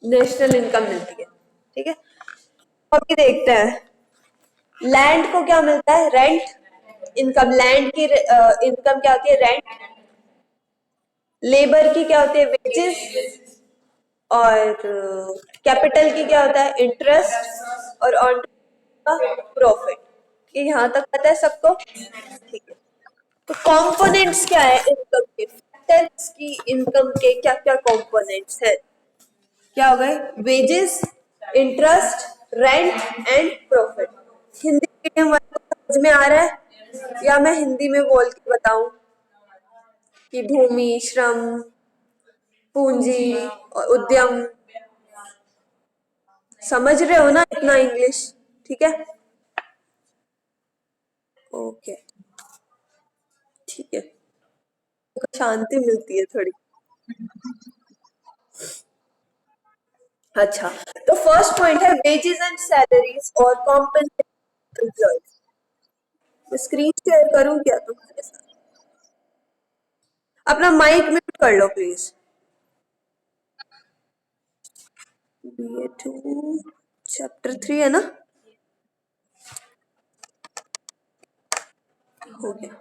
National income मिलती है। ठीक है, अभी देखते हैं लैंड को क्या मिलता है, रेंट इनकम। लैंड की इनकम क्या होती है, रेंट। लेबर की क्या होती है, वेजेस। और कैपिटल की क्या होता है, इंटरेस्ट। और ऑन का प्रॉफिट। ये यहाँ तक पता है सबको, ठीक है। तो कंपोनेंट्स क्या है इनकम के, फैक्टर्स की इनकम के क्या क्या कंपोनेंट्स है, क्या हो गए, wages, interest, rent and profit. Hindi medium वालों को समझ में आ रहा है या मैं हिंदी में बोल के बताऊं कि भूमि, श्रम, पूंजी और उद्यम, समझ रहे हो ना इतना इंग्लिश, ठीक है। ओके, ठीक है, शांति मिलती है थोड़ी। अच्छा, तो फर्स्ट पॉइंट है वेजेस एंड सैलरीज और कॉम्पेंसेशन एम्प्लॉयज। मैं स्क्रीन शेयर करूं क्या तुम्हारे साथ, अपना माइक म्यूट कर लो प्लीज। BA2 चैप्टर 3 है ना, हो गया।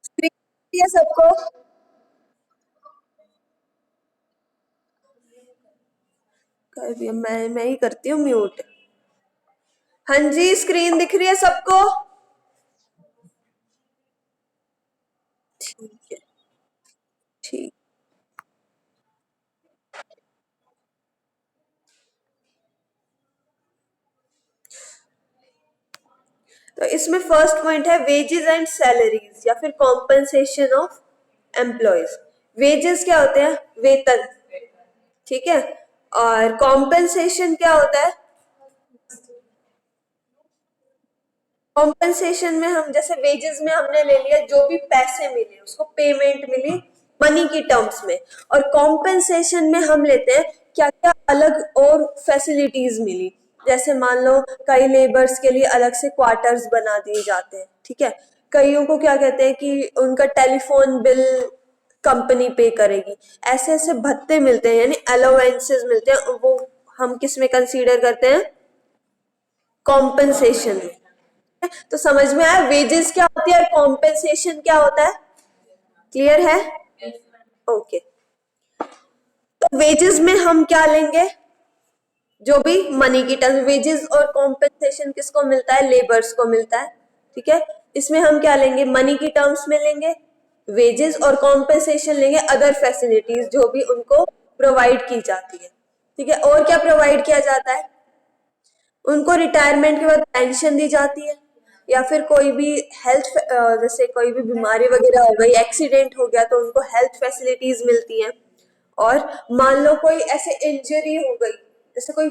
स्क्रीन सबको, कर दिया, मैं ही करती हूँ म्यूट। हाँ जी, स्क्रीन दिख रही है सबको, ठीक है, ठीक। तो इसमें फर्स्ट पॉइंट है वेजेस एंड सैलरीज या फिर कॉम्पनसेशन ऑफ एम्प्लॉयज। वेजेस क्या होते हैं, वेतन, ठीक है। और कॉम्पनसेशन क्या होता है, कॉम्पनसेशन में हम जैसे वेजेस में हमने ले लिया जो भी पैसे मिले उसको पेमेंट मिली मनी की टर्म्स में, और कॉम्पनसेशन में हम लेते हैं क्या क्या अलग और फैसिलिटीज मिली। जैसे मान लो कई लेबर्स के लिए अलग से क्वार्टर्स बना दिए जाते हैं, ठीक है। कईयों को क्या कहते हैं कि उनका टेलीफोन बिल कंपनी पे करेगी, ऐसे ऐसे भत्ते मिलते हैं यानी अलाउंसेस मिलते हैं, वो हम किस में कंसीडर करते हैं, कॉम्पनसेशन में। तो समझ में आया वेजेस क्या होती है और कॉम्पेंसेशन क्या होता है, क्लियर है, ओके। तो वेजेस में हम क्या लेंगे, जो भी मनी की टर्म, वेजेस और कॉम्पेंसेशन किसको मिलता है, लेबर्स को मिलता है, ठीक है। इसमें हम क्या लेंगे, मनी की टर्म्स में लेंगे वेजेस, और कॉम्पेंसेशन लेंगे अदर फैसिलिटीज जो भी उनको प्रोवाइड की जाती है, ठीक है। और क्या प्रोवाइड किया जाता है, उनको रिटायरमेंट के बाद पेंशन दी जाती है, या फिर कोई भी हेल्थ, जैसे कोई भी बीमारी वगैरह हो गई, एक्सीडेंट हो गया तो उनको हेल्थ फैसिलिटीज मिलती हैं। और मान लो कोई ऐसे इंजरी हो गई, जैसे कोई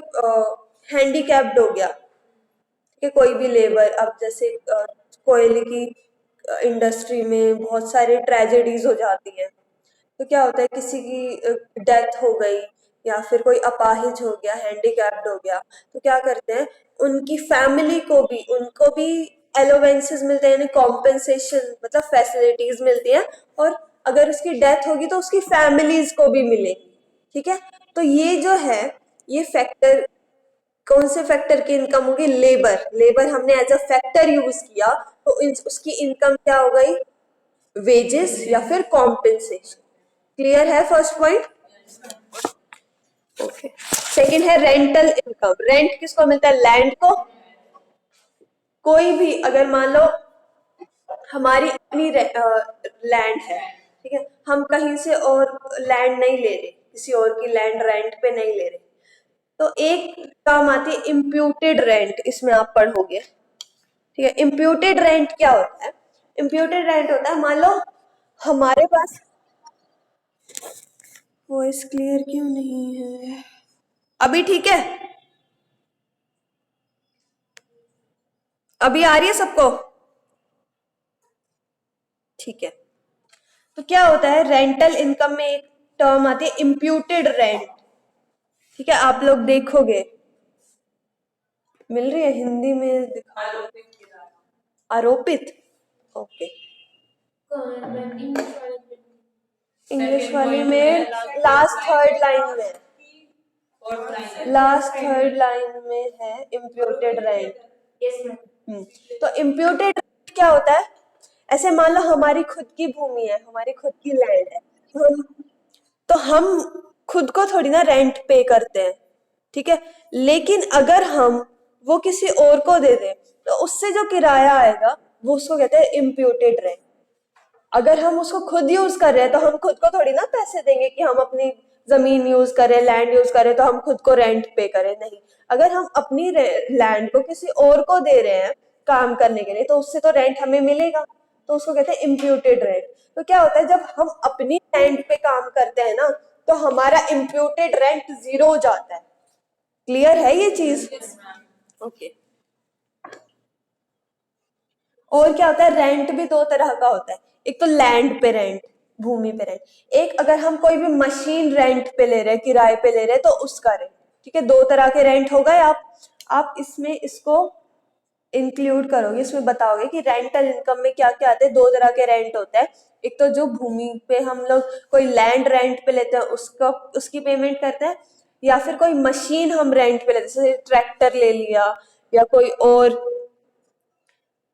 हैंडीकैप्ड हो गया, कि कोई भी लेबर, अब जैसे कोयले की इंडस्ट्री में बहुत सारे ट्रेजेडीज हो जाती हैं, तो क्या होता है किसी की डेथ हो गई या फिर कोई अपाहिज हो गया, हैंडीकैप्ड हो गया, तो क्या करते हैं उनकी फैमिली को भी, उनको भी एलोवेंसेस मिलते हैं यानी कॉम्पेंसेशन मतलब फैसिलिटीज मिलती हैं, और अगर उसकी डेथ होगी तो उसकी फैमिलीज को भी मिलेगी, ठीक है। तो ये जो है, ये फैक्टर, कौन से फैक्टर की इनकम होगी, लेबर, लेबर हमने एज अ फैक्टर यूज किया, तो उसकी इनकम क्या हो गई, वेजेस या फिर कॉम्पेंसेशन। क्लियर है फर्स्ट पॉइंट, ओके। सेकंड है रेंटल इनकम। रेंट किसको मिलता है, लैंड को। कोई भी अगर मान लो हमारी अपनी लैंड है, ठीक है, हम कहीं से और लैंड नहीं ले रहे, किसी और की लैंड रेंट पे नहीं ले रहे, तो एक काम आती है इम्प्यूटेड रेंट, इसमें आप पढ़ोगे, ठीक है। इम्प्यूटेड रेंट क्या होता है, इम्प्यूटेड रेंट होता है, मान लो हमारे पास, वॉइस क्लियर क्यों नहीं है, अभी ठीक है, अभी आ रही है सबको, ठीक है। तो क्या होता है, रेंटल इनकम में एक टर्म आती है इम्प्यूटेड रेंट, ठीक है। आप लोग देखोगे मिल रही है, हिंदी में दिखा दो, आरोपित, ओके। इंग्लिश वाली में लास्ट थर्ड लाइन में, लास्ट थर्ड लाइन में है इम्प्यूटेड रेंट। तो इम्प्यूटेड रेंट क्या होता है? ऐसे मान लो हमारी खुद की भूमि है, हमारी खुद की लैंड है, तो हम खुद को थोड़ी ना रेंट पे करते हैं, ठीक है। लेकिन अगर हम वो किसी और को दे दें तो उससे जो किराया आएगा वो उसको कहते हैं इम्प्यूटेड रेंट। अगर हम उसको खुद यूज कर रहे हैं तो हम खुद को थोड़ी ना पैसे देंगे कि हम अपनी जमीन यूज करें, लैंड यूज करें तो हम खुद को रेंट पे करें, नहीं। अगर हम अपनी लैंड को किसी और को दे रहे हैं काम करने के लिए तो उससे तो रेंट हमें मिलेगा, तो उसको कहते हैं इम्प्यूटेड रेंट। तो क्या होता है जब हम अपनी लैंड पे काम करते हैं ना तो हमारा इम्प्यूटेड रेंट 0 हो जाता है। क्लियर है ये चीज? ओके। और क्या होता है, रेंट भी 2 तरह का होता है। एक तो लैंड पे रेंट, भूमि पे रेंट। एक अगर हम कोई भी मशीन रेंट पे ले रहे हैं, किराए पे ले रहे हैं, तो उसका रेंट, ठीक है। 2 तरह के रेंट हो गए। आप इसमें इसको इंक्लूड करोगे, इसमें बताओगे कि रेंटल इनकम में क्या क्या आते हैं। 2 तरह के रेंट होता है। एक तो जो भूमि पे हम लोग कोई लैंड रेंट पे लेते हैं उसका उसकी पेमेंट करते हैं, या फिर कोई मशीन हम रेंट पे लेते हैं, जैसे ट्रैक्टर ले लिया या कोई और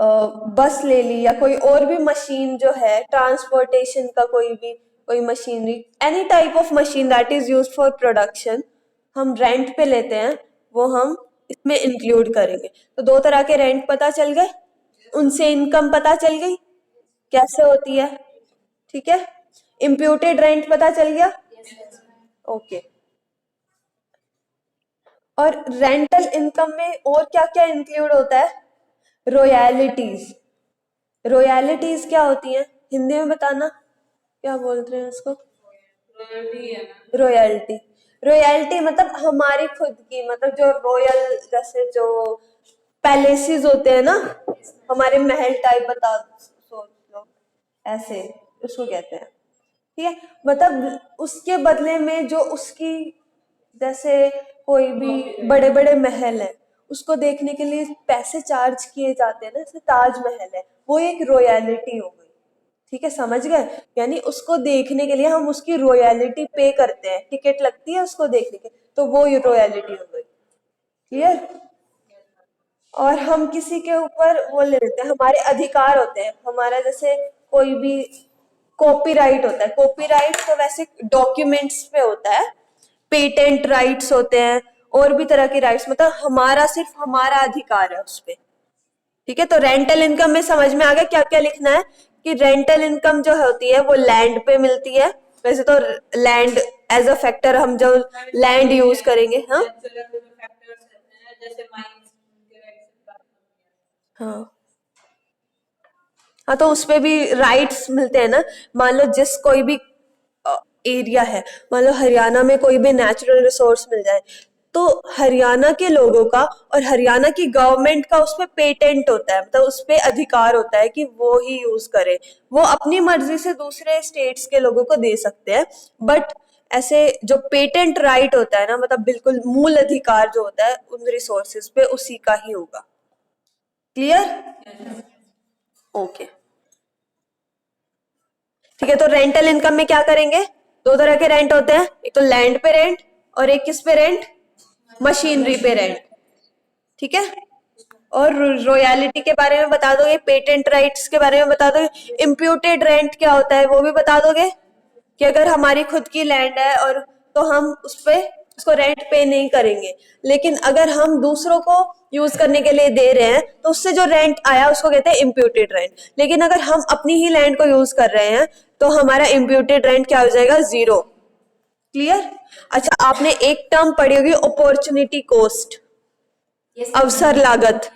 बस ले ली या कोई और भी मशीन जो है ट्रांसपोर्टेशन का, कोई machinery, any type of machine that is used for production, हम रेंट पे लेते हैं, वो हम इसमें इंक्लूड करेंगे। तो 2 तरह के रेंट पता चल गए, उनसे इनकम पता चल गई कैसे होती है, ठीक है। इम्प्यूटेड रेंट पता चल गया, ओके। और रेंटल इनकम में और क्या क्या इंक्लूड होता है? रॉयल्टीज। रॉयल्टीज क्या होती है हिंदी में बताना, क्या बोलते हैं उसको? रॉयल्टी। रॉयल्टी मतलब हमारी खुद की, मतलब जो रॉयल, जैसे जो पैलेसेस होते हैं ना, हमारे महल टाइप, बता सोच लो ऐसे, उसको कहते हैं, ठीक है। मतलब उसके बदले में जो उसकी, जैसे कोई भी बड़े बड़े महल है उसको देखने के लिए पैसे चार्ज किए जाते हैं ना, जैसे ताजमहल है, वो एक रॉयल्टी हो गई, ठीक है, समझ गए? यानी उसको देखने के लिए हम उसकी रॉयल्टी पे करते हैं, टिकट लगती है उसको देखने के, तो वो रॉयल्टी हो गई। क्लियर? और हम किसी के ऊपर वो ले लेते हैं, हमारे अधिकार होते हैं, हमारा जैसे कोई भी कॉपीराइट होता है। कॉपीराइट तो वैसे डॉक्यूमेंट्स पे होता है, पेटेंट राइट्स होते हैं और भी तरह की राइट्स, मतलब हमारा, सिर्फ हमारा अधिकार है उस पे, ठीक है। तो रेंटल इनकम में समझ में आ गया क्या क्या लिखना है, कि रेंटल इनकम जो होती है वो लैंड पे मिलती है। वैसे तो लैंड एज अ फैक्टर, हम जो लैंड यूज करेंगे, हाँ हाँ हाँ, तो उसपे भी राइट्स मिलते हैं ना। मान लो जिस कोई भी एरिया है, मान लो हरियाणा में कोई भी नेचुरल रिसोर्स मिल जाए, तो हरियाणा के लोगों का और हरियाणा की गवर्नमेंट का उस पे पेटेंट होता है, मतलब उस पे अधिकार होता है कि वो ही यूज करे। वो अपनी मर्जी से दूसरे स्टेट्स के लोगों को दे सकते हैं, बट ऐसे जो पेटेंट राइट होता है ना, मतलब बिल्कुल मूल अधिकार जो होता है उन रिसोर्सेज पे, उसी का ही होगा। क्लियर? ओके, ठीक है। तो रेंटल इनकम में क्या करेंगे? 2 तरह के रेंट होते हैं, एक तो लैंड पे रेंट और एक किस पे रेंट? मशीनरी पे रेंट, ठीक है। और रॉयल्टी के बारे में बता दोगे, पेटेंट राइट्स के बारे में बता दोगे, इम्प्यूटेड रेंट क्या होता है वो भी बता दोगे, कि अगर हमारी खुद की लैंड है और तो हम उस पे उसको रेंट पे नहीं करेंगे, लेकिन अगर हम दूसरों को यूज करने के लिए दे रहे हैं तो उससे जो रेंट आया उसको कहते हैं इम्प्यूटेड रेंट। लेकिन अगर हम अपनी ही लैंड को यूज कर रहे हैं तो हमारा इम्प्यूटेड रेंट क्या हो जाएगा? 0। क्लियर? अच्छा, आपने एक टर्म पढ़ी होगी, अपॉर्चुनिटी कॉस्ट, अवसर लागत।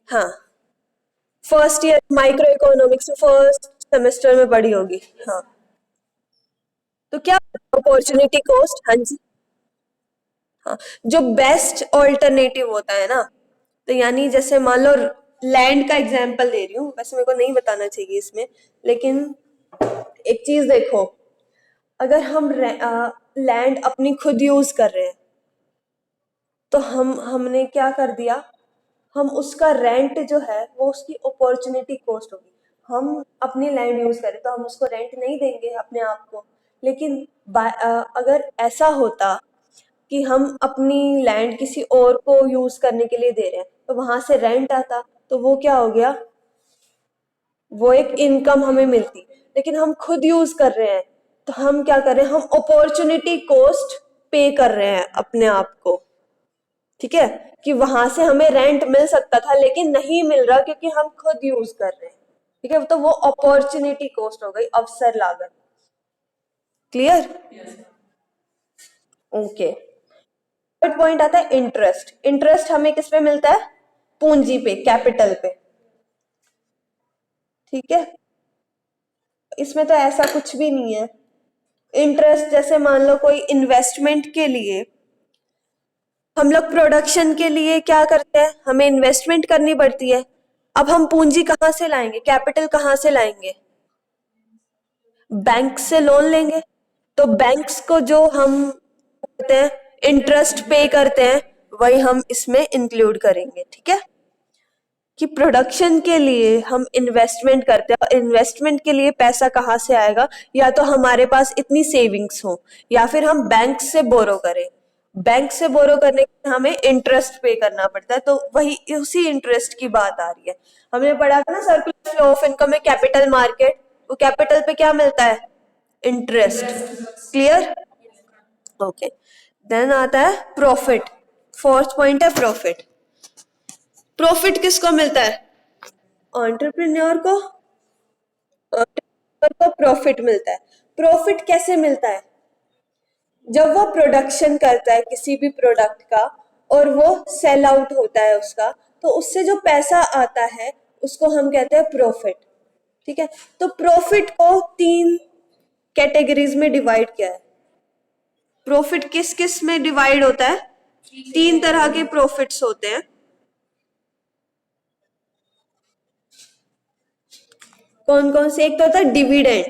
हाँ, फर्स्ट ईयर माइक्रो इकोनॉमिक्स में फर्स्ट सेमेस्टर में पढ़ी होगी। हाँ, तो क्या अपॉर्चुनिटी कॉस्ट? हाँ जी, हाँ, जो बेस्ट ऑल्टरनेटिव होता है ना, तो यानी जैसे मान लो लैंड का एग्जांपल दे रही हूँ, वैसे मेरे को नहीं बताना चाहिए इसमें, लेकिन एक चीज देखो, अगर हम लैंड अपनी खुद यूज कर रहे हैं तो हमने क्या कर दिया, हम उसका रेंट जो है वो उसकी अपॉर्चुनिटी कॉस्ट होगी। हम अपनी लैंड यूज करें तो हम उसको रेंट नहीं देंगे अपने आप को, लेकिन अगर ऐसा होता कि हम अपनी लैंड किसी और को यूज करने के लिए दे रहे हैं तो वहां से रेंट आता, तो वो क्या हो गया, वो एक इनकम हमें मिलती। लेकिन हम खुद यूज कर रहे हैं तो हम क्या कर रहे हैं, हम अपॉर्चुनिटी कॉस्ट पे कर रहे हैं अपने आप को। ठीक है, कि वहां से हमें रेंट मिल सकता था लेकिन नहीं मिल रहा क्योंकि हम खुद यूज कर रहे हैं। ठीक है, तो वो अपॉर्चुनिटी कॉस्ट हो गई, अवसर लागत। क्लियर? ओके। थर्ड पॉइंट आता है इंटरेस्ट। इंटरेस्ट हमें किस पे मिलता है, पूंजी पे, कैपिटल पे। ठीक है, इसमें तो ऐसा कुछ भी नहीं है। इंटरेस्ट जैसे मान लो कोई इन्वेस्टमेंट के लिए, हम लोग प्रोडक्शन के लिए क्या करते हैं, हमें इन्वेस्टमेंट करनी पड़ती है। अब हम पूंजी कहाँ से लाएंगे, कैपिटल कहाँ से लाएंगे, बैंक से लोन लेंगे। तो बैंक्स को जो हम करते हैं इंटरेस्ट पे करते हैं, वही हम इसमें इंक्लूड करेंगे। ठीक है, कि प्रोडक्शन के लिए हम इन्वेस्टमेंट करते हैं, और इन्वेस्टमेंट के लिए पैसा कहाँ से आएगा, या तो हमारे पास इतनी सेविंग्स हो या फिर हम बैंक से बोरो करें। बैंक से बोरो करने के लिए हमें इंटरेस्ट पे करना पड़ता है, तो वही उसी इंटरेस्ट की बात आ रही है। हमने पढ़ा था ना सर्कुलर फ्लो ऑफ इनकम में कैपिटल मार्केट, वो कैपिटल पे क्या मिलता है, इंटरेस्ट। क्लियर? ओके, देन आता है प्रॉफिट। फोर्थ पॉइंट है प्रॉफिट। प्रॉफिट किसको मिलता है, एंटरप्रेन्योर को। एंटरप्रेन्योर को प्रॉफिट मिलता है। प्रॉफिट कैसे मिलता है, जब वो प्रोडक्शन करता है किसी भी प्रोडक्ट का और वो सेल आउट होता है उसका, तो उससे जो पैसा आता है उसको हम कहते हैं प्रॉफिट। ठीक है, तो प्रॉफिट को तीन कैटेगरीज में डिवाइड किया है। प्रॉफिट किस किस में डिवाइड होता है, तीन तरह के प्रॉफिट्स होते हैं। कौन कौन से, एक तो होता है डिविडेंड।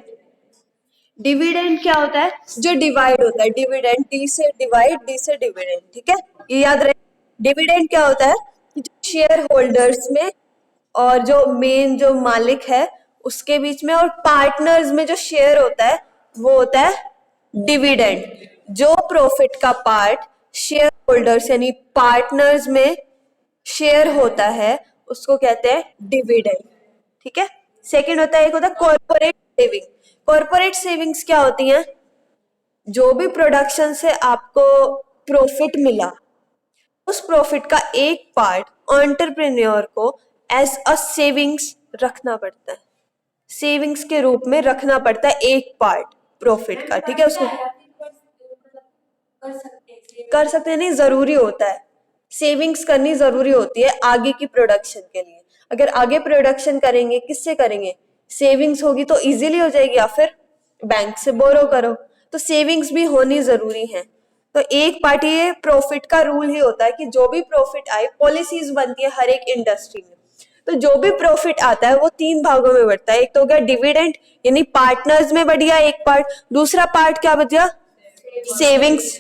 डिविडेंड क्या होता है, जो डिवाइड होता है, डिविडेंड डी से डिवाइड, डी से डिविडेंड। ठीक है, ये याद रहे। डिविडेंड क्या होता है, जो शेयर होल्डर्स में और जो मेन जो मालिक है उसके बीच में और पार्टनर्स में जो शेयर होता है वो होता है डिविडेंड। जो प्रॉफिट का पार्ट शेयर होल्डर्स यानी पार्टनर्स में शेयर होता है उसको कहते हैं डिविडेंड। ठीक है, सेकंड होता है, एक होता है कॉर्पोरेट सेविंग। कॉर्पोरेट सेविंग्स क्या होती हैं, जो भी प्रोडक्शन से आपको प्रॉफिट मिला उस प्रॉफिट का एक पार्ट एंटरप्रेन्योर को एज अ सेविंग्स रखना पड़ता है, सेविंग्स के रूप में रखना पड़ता है एक पार्ट प्रॉफिट का। ठीक है, उसको कर सकते हैं, नहीं जरूरी होता है, सेविंग्स करनी जरूरी होती है आगे की प्रोडक्शन के लिए। अगर आगे प्रोडक्शन करेंगे किससे करेंगे, सेविंग्स होगी तो इजीली हो जाएगी, या फिर बैंक से बोरो करो, तो सेविंग्स भी होनी जरूरी है। तो एक पार्ट ये प्रॉफिट का रूल ही होता है कि जो भी प्रॉफिट आए, पॉलिसीज बनती है हर एक इंडस्ट्री में, तो जो भी प्रॉफिट आता है वो तीन भागों में बढ़ता है। एक तो हो गया डिविडेंड यानी पार्टनर्स में बढ़ गया एक पार्ट, दूसरा पार्ट क्या बचा, सेविंग्स,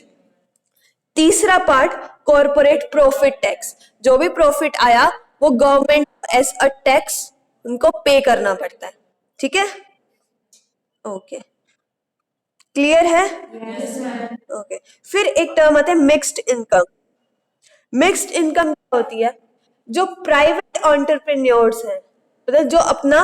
तीसरा पार्ट कॉर्पोरेट प्रॉफिट टैक्स। जो भी प्रॉफिट आया वो गवर्नमेंट एज अ टैक्स उनको पे करना पड़ता है। ठीक है, ओके, क्लियर है? ओके, फिर एक टर्म आता है मिक्स्ड इनकम। मिक्स्ड इनकम क्या होती है, जो प्राइवेट एंटरप्रेन्योर्स हैं, मतलब जो अपना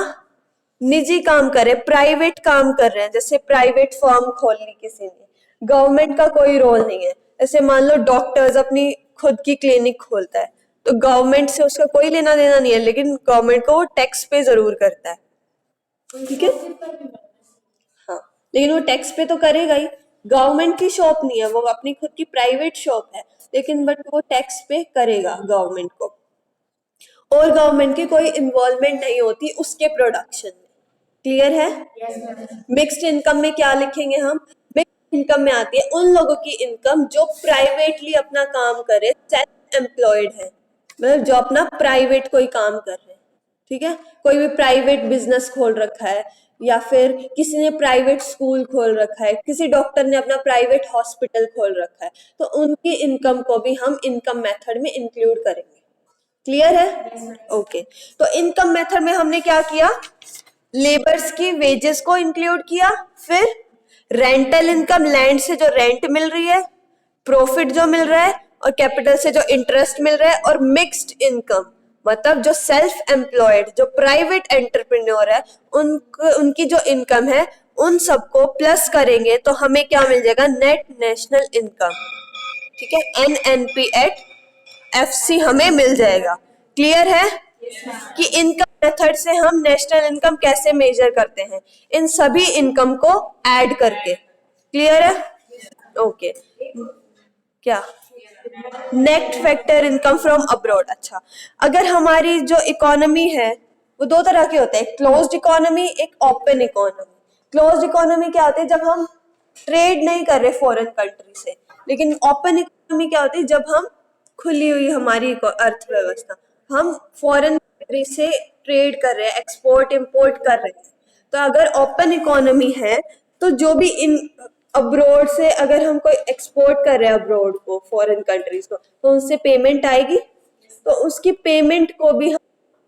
निजी काम कर रहे हैं, प्राइवेट काम कर रहे हैं, जैसे प्राइवेट फर्म खोल ली किसी ने, गवर्नमेंट का कोई रोल नहीं है। जैसे मान लो डॉक्टर्स अपनी खुद की क्लिनिक खोलता है, तो गवर्नमेंट से उसका कोई लेना देना नहीं है, लेकिन गवर्नमेंट को वो टैक्स पे जरूर करता है। ठीक है, हाँ, लेकिन वो टैक्स पे तो करेगा ही। गवर्नमेंट की शॉप नहीं है वो, अपनी खुद की प्राइवेट शॉप है, लेकिन बट वो टैक्स पे करेगा गवर्नमेंट को, और गवर्नमेंट की कोई इन्वॉल्वमेंट नहीं होती उसके प्रोडक्शन में। क्लियर है? मिक्स्ड इनकम में क्या लिखेंगे हम, मिक्स्ड इनकम में आती है उन लोगों की इनकम जो प्राइवेटली अपना काम करे, सेल्फ एम्प्लॉयड है, मतलब जो अपना प्राइवेट कोई काम कर रहे हैं। ठीक है, कोई भी प्राइवेट बिजनेस खोल रखा है, या फिर किसी ने प्राइवेट स्कूल खोल रखा है, किसी डॉक्टर ने अपना प्राइवेट हॉस्पिटल खोल रखा है, तो उनकी इनकम को भी हम इनकम मेथड में इंक्लूड करेंगे। क्लियर है? ओके, तो इनकम मेथड में हमने क्या किया, लेबर्स की वेजेस को इंक्लूड किया, फिर रेंटल इनकम, लैंड से जो रेंट मिल रही है, प्रॉफिट जो मिल रहा है, और कैपिटल से जो इंटरेस्ट मिल रहा है, और मिक्स्ड इनकम मतलब जो सेल्फ एम्प्लॉयड जो प्राइवेट एंटरप्रेन्योर है उनकी जो इनकम है उन सबको प्लस करेंगे तो हमें क्या मिल जाएगा, नेट नेशनल इनकम। ठीक है, NNP एट FC हमें मिल जाएगा। क्लियर है कि इनकम मेथड से हम नेशनल इनकम कैसे मेजर करते हैं, इन सभी इनकम को ऐड करके। क्लियर है? ओके। क्या net factor income from abroad. अच्छा, अगर हमारी जो इकोनॉमी है वो दो तरह की होते हैं, क्लोज्ड इकोनॉमी, एक ओपन इकोनॉमी। क्लोज्ड इकोनॉमी क्या होती है, जब हम ट्रेड नहीं कर रहे फॉरेन कंट्री से। लेकिन ओपन इकोनॉमी क्या होती है, जब हम खुली हुई हमारी अर्थव्यवस्था, हम फॉरेन कंट्री से ट्रेड कर रहे हैं, एक्सपोर्ट इंपोर्ट कर रहे हैं। तो अगर ओपन इकोनॉमी है तो जो भी इन अब्रॉड से अगर हम कोई एक्सपोर्ट कर रहे हैं अब्रॉड को, फॉरेन कंट्रीज को, तो उनसे पेमेंट आएगी, तो उसकी पेमेंट को भी हम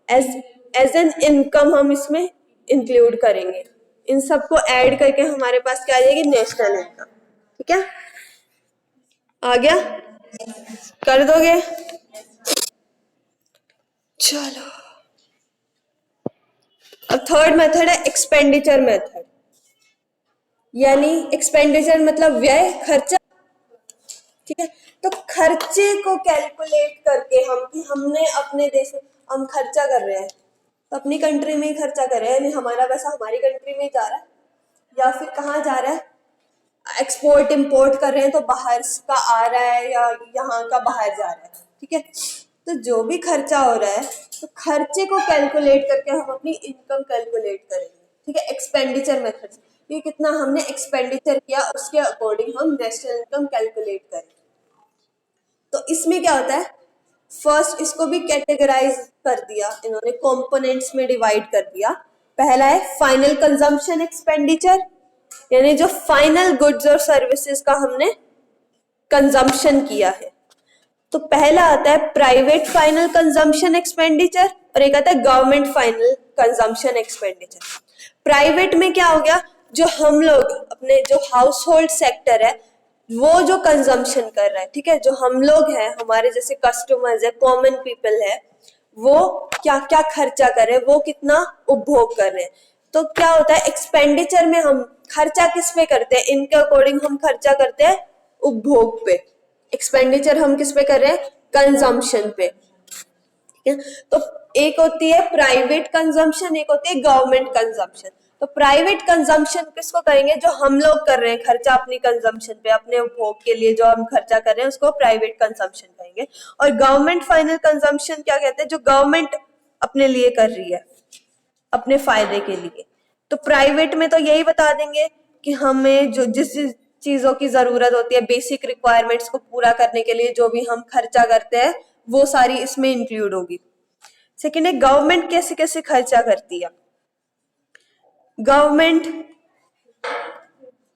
एज एन इनकम हम इसमें इंक्लूड करेंगे। इन सबको ऐड करके हमारे पास क्या आ जाएगी, नेशनल इनकम। ठीक है, आ गया? कर दोगे? चलो, अब थर्ड मेथड है एक्सपेंडिचर मेथड। यानी एक्सपेंडिचर मतलब व्यय, खर्चा। ठीक है, तो खर्चे को कैलकुलेट करके हम कि हमने अपने देश में हम खर्चा कर रहे हैं तो अपनी कंट्री में ही खर्चा कर रहे हैं, यानी हमारा पैसा हमारी कंट्री में ही जा रहा है, या फिर कहाँ जा रहा है, एक्सपोर्ट इंपोर्ट कर रहे हैं तो बाहर का आ रहा है या यहाँ का बाहर जा रहा है। ठीक है, तो जो भी खर्चा हो रहा है तो खर्चे को कैलकुलेट करके हम अपनी इनकम कैलकुलेट करेंगे। ठीक है, एक्सपेंडिचर मेथड से ये कितना हमने एक्सपेंडिचर किया उसके अकॉर्डिंग हम नेशनल इनकम कैलकुलेट करेंगे। तो इसमें क्या होता है, फर्स्ट इसको भी कैटेगराइज कर दिया इन्होंने, कंपोनेंट्स में डिवाइड कर दिया। पहला है फाइनल कंजम्पशन एक्सपेंडिचर, यानी जो फाइनल गुड्स और सर्विसेज का हमने कंजम्पशन किया है। तो पहला आता है प्राइवेट फाइनल कंजम्पशन एक्सपेंडिचर और एक आता है government final consumption expenditure. Private में क्या हो गया, जो हम लोग अपने जो हाउस होल्ड सेक्टर है वो जो कंजम्पशन कर रहा है। ठीक है, जो हम लोग हैं, हमारे जैसे कस्टमर्स है, कॉमन पीपल है, वो क्या क्या खर्चा कर रहे हैं, वो कितना उपभोग कर रहे हैं। तो क्या होता है, एक्सपेंडिचर में हम खर्चा किस पे करते हैं, इनके अकॉर्डिंग हम खर्चा करते हैं उपभोग पे। एक्सपेंडिचर हम किस पे कर रहे हैं, कंजम्पशन पे। ठीक है, तो एक होती है प्राइवेट कंजम्पशन, एक होती है गवर्नमेंट कंजम्पशन। तो प्राइवेट कंजम्पशन किसको करेंगे, जो हम लोग कर रहे हैं खर्चा अपनी कंजम्पशन पे, अपने उपभोग के लिए जो हम खर्चा कर रहे हैं उसको प्राइवेट कंजम्पशन कहेंगे। और गवर्नमेंट फाइनल कंजम्पशन क्या कहते हैं, जो गवर्नमेंट अपने लिए कर रही है अपने फायदे के लिए। तो प्राइवेट में तो यही बता देंगे कि हमें जो जिस चीजों की जरूरत होती है, बेसिक रिक्वायरमेंट्स को पूरा करने के लिए जो भी हम खर्चा करते हैं वो सारी इसमें इंक्लूड होगी। सेकेंड है गवर्नमेंट कैसे कैसे खर्चा करती है। गवर्नमेंट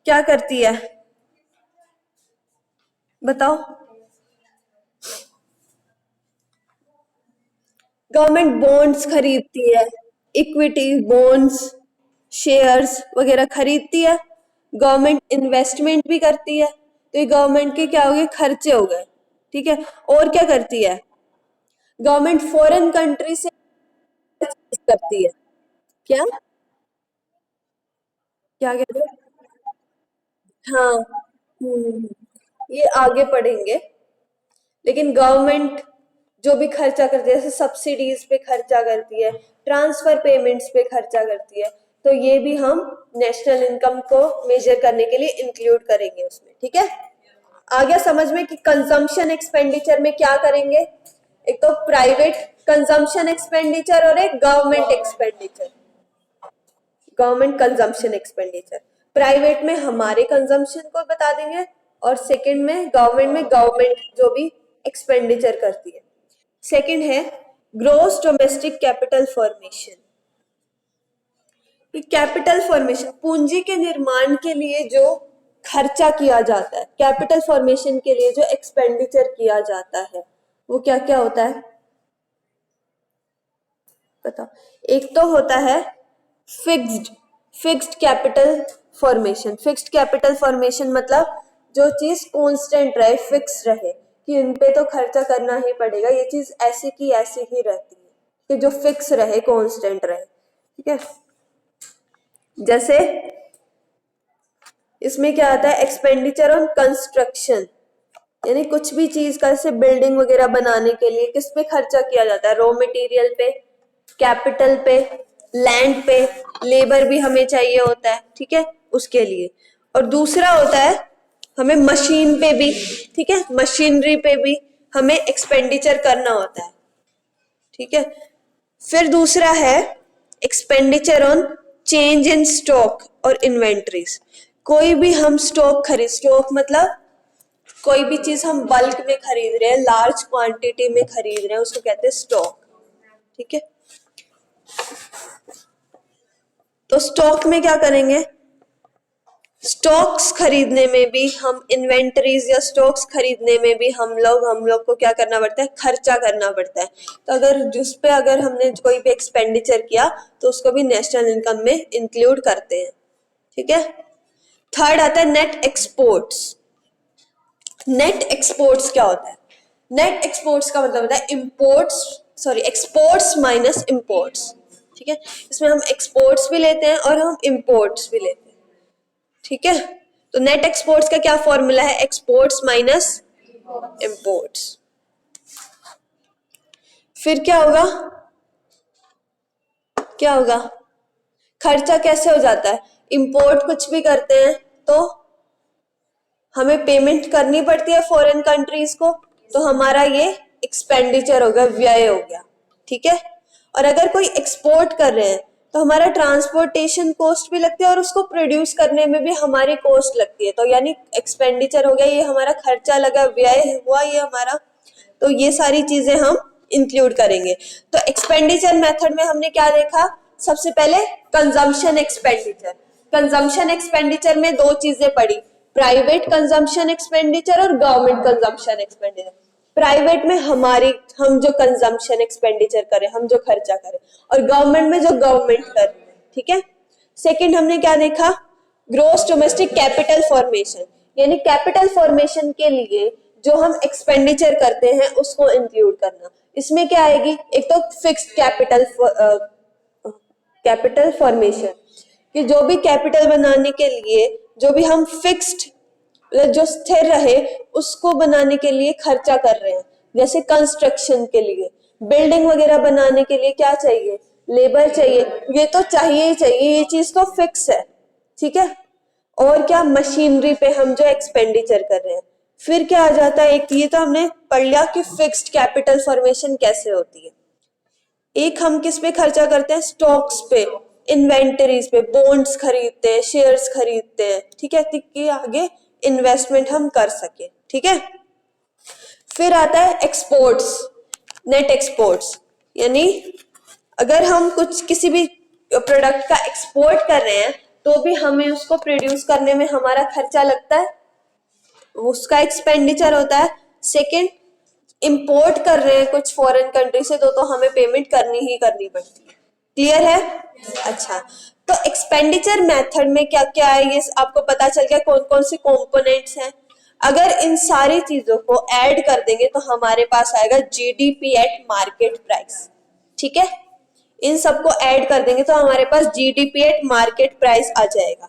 क्या करती है बताओ, गवर्नमेंट बॉन्ड्स खरीदती है, इक्विटी बॉन्ड्स शेयर्स वगैरह खरीदती है। गवर्नमेंट इन्वेस्टमेंट भी करती है। तो ये गवर्नमेंट के क्या हो गए, खर्चे हो गए। ठीक है, और क्या करती है, गवर्नमेंट फॉरेन कंट्री से करती है। क्या क्या कहते हैं, हाँ, ये आगे पढ़ेंगे। लेकिन गवर्नमेंट जो भी खर्चा करती है, जैसे सब्सिडीज पे खर्चा करती है, ट्रांसफर पेमेंट्स पे खर्चा करती है, तो ये भी हम नेशनल इनकम को मेजर करने के लिए इंक्लूड करेंगे उसमें। ठीक है, आ गया समझ में कि कंजम्पशन एक्सपेंडिचर में क्या करेंगे, एक तो प्राइवेट कंजम्पशन एक्सपेंडिचर और एक government expenditure. Government consumption expenditure private में हमारे कंजम्पशन को बता देंगे और सेकंड में गवर्नमेंट जो भी एक्सपेंडिचर करती है। सेकंड है gross domestic capital formation. Capital formation पूंजी के निर्माण के लिए जो खर्चा किया जाता है, कैपिटल फॉर्मेशन के लिए जो एक्सपेंडिचर किया जाता है वो क्या क्या होता है बताओ। एक तो होता है fixed capital formation. Fixed capital formation मतलब जो चीज कांस्टेंट रहे, फिक्स रहे कि इन पे तो खर्चा करना ही पड़ेगा, ये चीज ऐसी की ऐसी ही रहती है, कि जो फिक्स रहे, कांस्टेंट रहे। ठीक है, जैसे इसमें क्या आता है, एक्सपेंडिचर ऑन कंस्ट्रक्शन, यानी कुछ भी चीज का, जैसे बिल्डिंग वगैरह बनाने के लिए किस पे खर्चा किया जाता है, रॉ मटेरियल पे, कैपिटल पे, लैंड पे, लेबर भी हमें चाहिए होता है, ठीक है, उसके लिए। और दूसरा होता है हमें मशीन पे भी, ठीक है, मशीनरी पे भी हमें एक्सपेंडिचर करना होता है, ठीक है। फिर दूसरा है expenditure on change in stock और इन्वेंट्रीज। कोई भी हम स्टॉक मतलब कोई भी चीज हम बल्क में खरीद रहे हैं, लार्ज क्वांटिटी में खरीद रहे हैं, उसको कहते हैं स्टॉक, ठीक है। तो स्टॉक में क्या करेंगे, स्टॉक्स खरीदने में भी हम, इन्वेंटरीज या स्टॉक्स खरीदने में भी हम लोग को क्या करना पड़ता है, खर्चा करना पड़ता है। तो अगर हमने कोई भी एक्सपेंडिचर किया तो उसको भी नेशनल इनकम में इंक्लूड करते हैं, ठीक है। थर्ड आता है नेट एक्सपोर्ट्स। नेट एक्सपोर्ट्स क्या होता है, नेट एक्सपोर्ट्स का मतलब होता है एक्सपोर्ट्स माइनस इंपोर्ट्स, ठीक है। इसमें हम एक्सपोर्ट्स भी लेते हैं और हम इंपोर्ट्स भी लेते हैं, ठीक है। तो नेट एक्सपोर्ट्स का क्या फॉर्मूला है, एक्सपोर्ट्स माइनस इंपोर्ट्स। फिर क्या होगा, खर्चा कैसे हो जाता है, इंपोर्ट कुछ भी करते हैं तो हमें पेमेंट करनी पड़ती है फॉरेन कंट्रीज को, तो हमारा ये एक्सपेंडिचर हो गया, व्यय हो गया, ठीक है। और अगर कोई एक्सपोर्ट कर रहे हैं तो हमारा ट्रांसपोर्टेशन कॉस्ट भी लगती है और उसको प्रोड्यूस करने में भी हमारी कॉस्ट लगती है, तो यानी एक्सपेंडिचर हो गया, ये हमारा खर्चा लगा, व्यय हुआ ये हमारा। तो ये सारी चीजें हम इंक्लूड करेंगे। तो एक्सपेंडिचर मेथड में हमने क्या देखा, सबसे पहले कंजम्पशन एक्सपेंडिचर। कंजम्पशन एक्सपेंडिचर में दो चीजें पड़ी, प्राइवेट कंजम्पशन एक्सपेंडिचर और गवर्नमेंट कंजम्पशन एक्सपेंडिचर। प्राइवेट में हम जो कंजम्पशन एक्सपेंडिचर करें, हम जो खर्चा करें, और गवर्नमेंट में जो गवर्नमेंट कर रही है, ठीक है। सेकंड हमने क्या देखा, ग्रोस डोमेस्टिक कैपिटल फॉर्मेशन, यानी कैपिटल फॉर्मेशन के लिए जो हम एक्सपेंडिचर करते हैं उसको इंक्लूड करना। इसमें क्या आएगी, एक तो फिक्स्ड कैपिटल फॉर्मेशन, कि जो भी कैपिटल बनाने के लिए जो भी हम फिक्स्ड, जो स्थिर रहे, उसको बनाने के लिए खर्चा कर रहे हैं। जैसे कंस्ट्रक्शन के लिए, बिल्डिंग वगैरह बनाने के लिए क्या चाहिए, लेबर चाहिए, ये तो चाहिए ही चाहिए, ये चीज तो फिक्स है, ठीक है। और क्या, मशीनरी पे हम जो एक्सपेंडिचर कर रहे हैं। फिर क्या आ जाता है, एक ये तो हमने पढ़ लिया कि फिक्स्ड कैपिटल फॉर्मेशन कैसे होती है। एक हम किस पे खर्चा करते हैं, स्टॉक्स पे, इन्वेंटरीज पे, बॉन्ड्स खरीदते हैं, शेयर्स खरीदते हैं, ठीक है, कि आगे इन्वेस्टमेंट हम कर सके, ठीक है। फिर आता है एक्सपोर्ट्स, नेट एक्सपोर्ट्स, यानी अगर हम किसी भी प्रोडक्ट का एक्सपोर्ट कर रहे हैं तो भी हमें उसको प्रोड्यूस करने में हमारा खर्चा लगता है, उसका एक्सपेंडिचर होता है। सेकंड, इंपोर्ट कर रहे हैं कुछ फॉरेन कंट्री से तो हमें पेमेंट करनी ही करनी पड़ती है। क्लियर है? अच्छा, तो एक्सपेंडिचर मेथड में क्या क्या है ये आपको पता चल गया, कौन कौन से कंपोनेंट्स हैं। अगर इन सारी चीजों को ऐड कर देंगे तो हमारे पास आएगा जीडीपी एट मार्केट प्राइस, ठीक है। इन सबको ऐड कर देंगे तो हमारे पास जीडीपी एट मार्केट प्राइस आ जाएगा।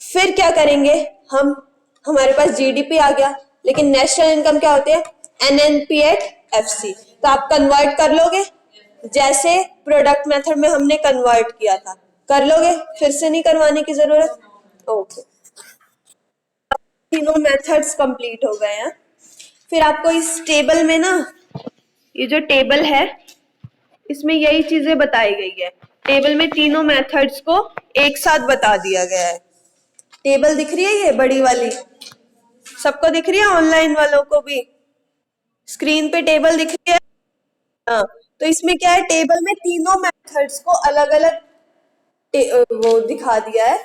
फिर क्या करेंगे हम, हमारे पास जीडीपी आ गया, लेकिन नेशनल इनकम क्या होती है, एनएनपी एट एफसी। तो आप कन्वर्ट कर लोगे, जैसे प्रोडक्ट मेथड में हमने कन्वर्ट किया था, कर लोगे, फिर से नहीं करवाने की जरूरत। ओके, तीनों मेथड्स कंप्लीट हो गए हैं। फिर आपको इस टेबल में ना, ये जो टेबल है इसमें यही चीजें बताई गई है। टेबल में तीनों मेथड्स को एक साथ बता दिया गया है। टेबल दिख रही है ये बड़ी वाली, सबको दिख रही है, ऑनलाइन वालों को भी स्क्रीन पे टेबल दिख रही है। हाँ, तो इसमें क्या है, टेबल में तीनों मेथड्स को अलग अलग वो दिखा दिया है,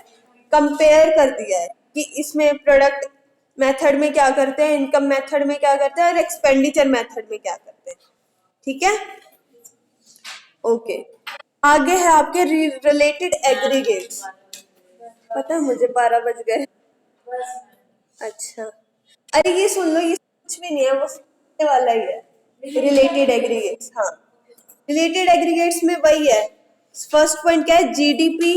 कंपेयर कर दिया है कि इसमें प्रोडक्ट मेथड में क्या करते हैं, इनकम मेथड में क्या करते हैं और एक्सपेंडिचर मेथड में क्या करते हैं, ठीक है। ओके, आगे है आपके रिलेटेड एग्रीगेट्स। पता है मुझे 12 बज गए। अच्छा, अरे ये सुन लो, ये कुछ भी नहीं है, वो सुनने वाला ही है। रिलेटेड एग्रीगेट्स, हाँ, रिलेटेड एग्रीगेट्स में वही है। फर्स्ट पॉइंट क्या है, जीडीपी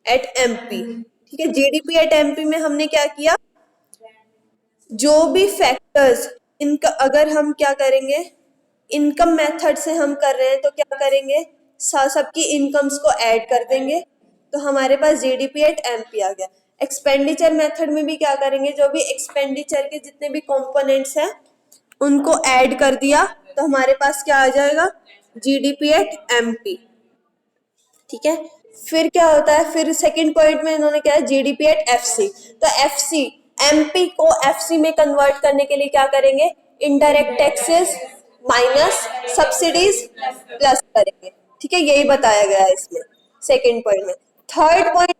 एट एमपी। ठीक है, जीडीपी एट एमपी में हमने क्या किया, जो भी फैक्टर्स, इनका अगर हम क्या करेंगे, इनकम मेथड से हम कर रहे हैं तो क्या करेंगे, सबकी इनकम्स को ऐड कर देंगे, तो हमारे पास जीडीपी एट एमपी आ गया। एक्सपेंडिचर मेथड में भी क्या करेंगे, जो भी एक्सपेंडिचर के जितने भी कंपोनेंट्स हैं उनको ऐड कर दिया, तो हमारे पास क्या आ जाएगा, जीडीपी एट एमपी। ठीक है, फिर क्या होता है, फिर सेकंड पॉइंट में इन्होंने क्या है, जीडीपी एट एफसी। तो एफसी, एमपी को एफसी में कन्वर्ट करने के लिए क्या करेंगे, indirect taxes minus subsidies plus करेंगे। ठीक है, यही बताया गया है इसमें सेकंड पॉइंट में। थर्ड पॉइंट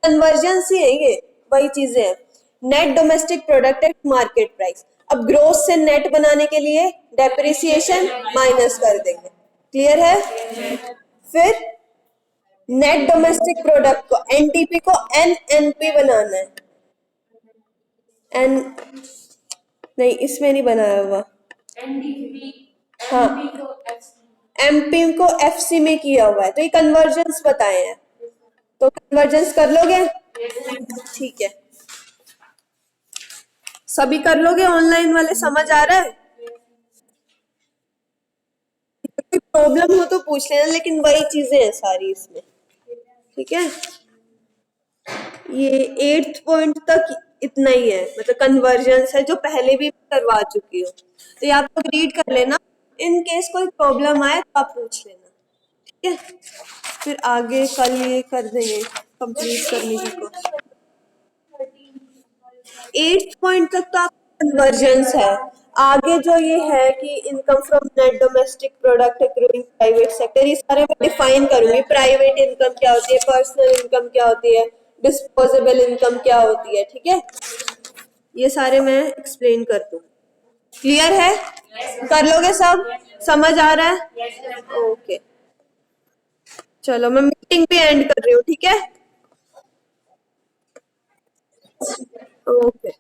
कन्वर्जन ही है, ये वही चीजें हैं, net domestic product at market price. अब ग्रोथ से नेट बनाने के लिए डेप्रिसिएशन माइनस कर देंगे। क्लियर है, फिर नेट डोमेस्टिक प्रोडक्ट को, एनडीपी को एनएनपी बनाना है। एन नहीं, इसमें नहीं बनाया हुआ। हाँ, एमपी को एफसी में किया हुआ है, तो ये कन्वर्जेंस बताए हैं, तो कन्वर्जेंस कर लोगे। ठीक है, सभी कर लोगे, ऑनलाइन वाले समझ आ रहा है। कोई प्रॉब्लम हो तो पूछ लेना, लेकिन वही चीजें हैं सारी इसमें। ठीक है, ये 8th पॉइंट तक इतना ही है, मतलब कन्वर्जेंस है, जो पहले भी करवा चुकी हो, तो ये आप लोग रीड कर लेना, इन केस कोई प्रॉब्लम आए तो आप पूछ लेना। ठीक है, फिर आगे कल ये कर देंगे कंप्लीट करने की कोशिश। 8th पॉइंट तक तो आप कन्वर्जेंस है, आगे जो ये है कि income from net domestic product, growing private sector, ये सारे मैं डिफाइन करूंगी। प्राइवेट इनकम क्या होती है, पर्सनल इनकम क्या होती है, डिस्पोजेबल इनकम क्या होती है। ठीक है, ये सारे मैं एक्सप्लेन कर दूँ। क्लियर है, कर लोगे सब, समझ आ रहा है। ओके, चलो मैं मीटिंग भी एंड कर रही हूँ। ठीक है, ओके।